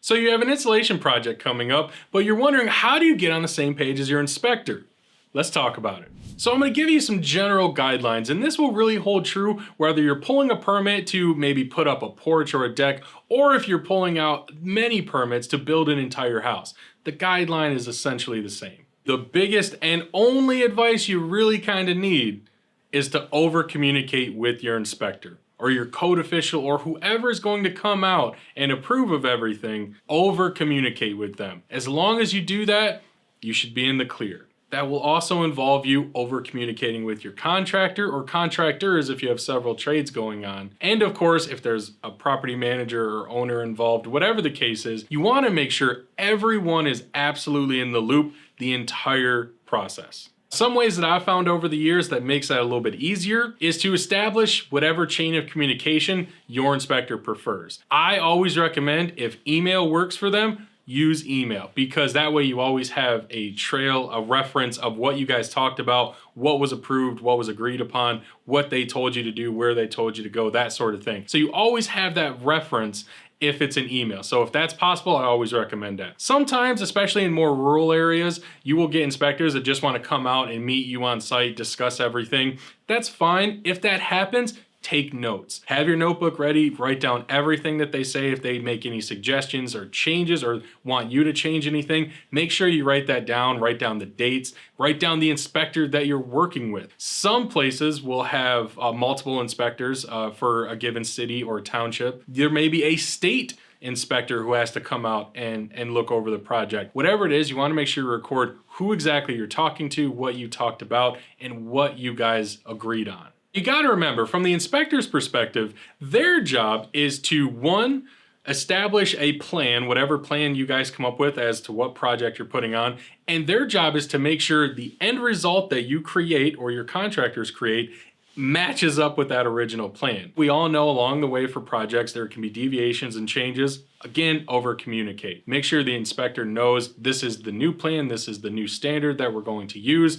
So you have an installation project coming up, but you're wondering, how do you get on the same page as your inspector? Let's talk about it. So I'm going to give you some general guidelines, and this will really hold true whether you're pulling a permit to maybe put up a porch or a deck, or if you're pulling out many permits to build an entire house. The guideline is essentially the same. The biggest and only advice you really kind of need is to over-communicate with your inspector or your code official or whoever is going to come out and approve of everything. Over-communicate with them. As long as you do that, you should be in the clear. That will also involve you over-communicating with your contractor or contractors if you have several trades going on. And of course, if there's a property manager or owner involved, whatever the case is, you want to make sure everyone is absolutely in the loop the entire process. Some ways that I've found over the years that makes that a little bit easier is to establish whatever chain of communication your inspector prefers. I always recommend, if email works for them, use email, because that way you always have a trail, a reference of what you guys talked about, what was approved, what was agreed upon, what they told you to do, where they told you to go, that sort of thing. So you always have that reference if it's an email. So if that's possible, I always recommend that. Sometimes, especially in more rural areas, you will get inspectors that just want to come out and meet you on site, discuss everything. That's fine. If that happens, take notes. Have your notebook ready, write down everything that they say. If they make any suggestions or changes or want you to change anything, make sure you write that down, write down the dates, write down the inspector that you're working with. Some places will have multiple inspectors for a given city or township. There may be a state inspector who has to come out and look over the project. Whatever it is, you want to make sure you record who exactly you're talking to, what you talked about, and what you guys agreed on. You got to remember, from the inspector's perspective, their job is to, one, establish a plan, whatever plan you guys come up with as to what project you're putting on, and their job is to make sure the end result that you create or your contractors create matches up with that original plan. We all know along the way for projects there can be deviations and changes. Again, over communicate. Make sure the inspector knows this is the new plan, this is the new standard that we're going to use.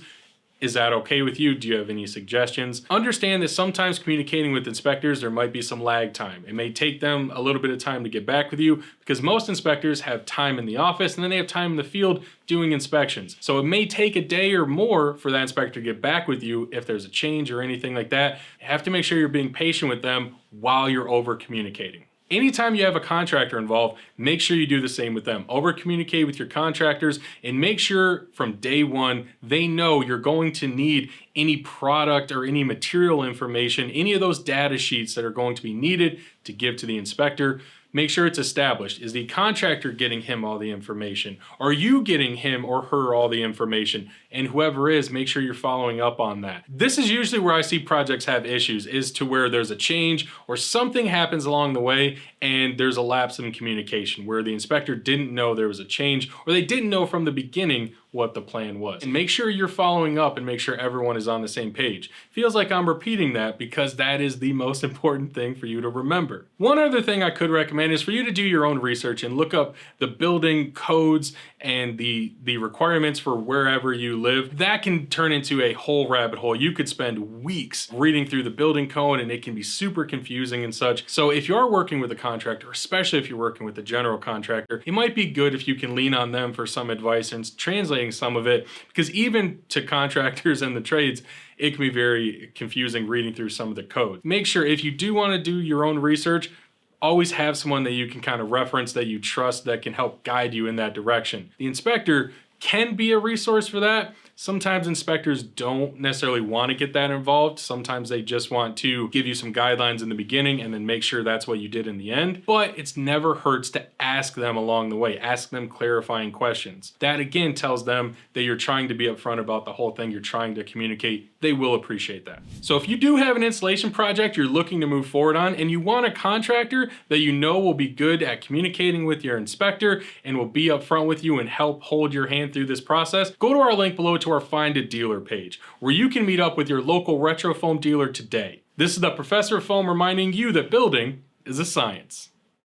Is that okay with you? Do you have any suggestions? Understand that sometimes communicating with inspectors, there might be some lag time. It may take them a little bit of time to get back with you because most inspectors have time in the office and then they have time in the field doing inspections. So it may take a day or more for that inspector to get back with you if there's a change or anything like that. You have to make sure you're being patient with them while you're over communicating. Anytime you have a contractor involved, make sure you do the same with them. Over communicate with your contractors and make sure from day one they know you're going to need any product or any material information, any of those data sheets that are going to be needed to give to the inspector. Make sure it's established. Is the contractor getting him all the information? Are you getting him or her all the information? And whoever is, make sure you're following up on that. This is usually where I see projects have issues, is to where there's a change or something happens along the way and there's a lapse in communication where the inspector didn't know there was a change or they didn't know from the beginning what the plan was. And make sure you're following up and make sure everyone is on the same page. Feels like I'm repeating that because that is the most important thing for you to remember. One other thing I could recommend is for you to do your own research and look up the building codes and the requirements for wherever you live. That can turn into a whole rabbit hole. You could spend weeks reading through the building code and it can be super confusing and such. So if you are working with a contractor, especially if you're working with a general contractor, it might be good if you can lean on them for some advice and translating some of it, because even to contractors and the trades, it can be very confusing reading through some of the code. Make sure if you do want to do your own research, always have someone that you can kind of reference, that you trust, that can help guide you in that direction. The inspector can be a resource for that. Sometimes inspectors don't necessarily want to get that involved. Sometimes they just want to give you some guidelines in the beginning and then make sure that's what you did in the end. But it's never hurts to ask them along the way. Ask them clarifying questions. That again tells them that you're trying to be upfront about the whole thing. You're trying to communicate. They will appreciate that. So if you do have an installation project you're looking to move forward on and you want a contractor that you know will be good at communicating with your inspector and will be upfront with you and help hold your hand through this process, go to our link below to our Find a Dealer page, where you can meet up with your local RetroFoam dealer today. This is the Professor of Foam reminding you that building is a science.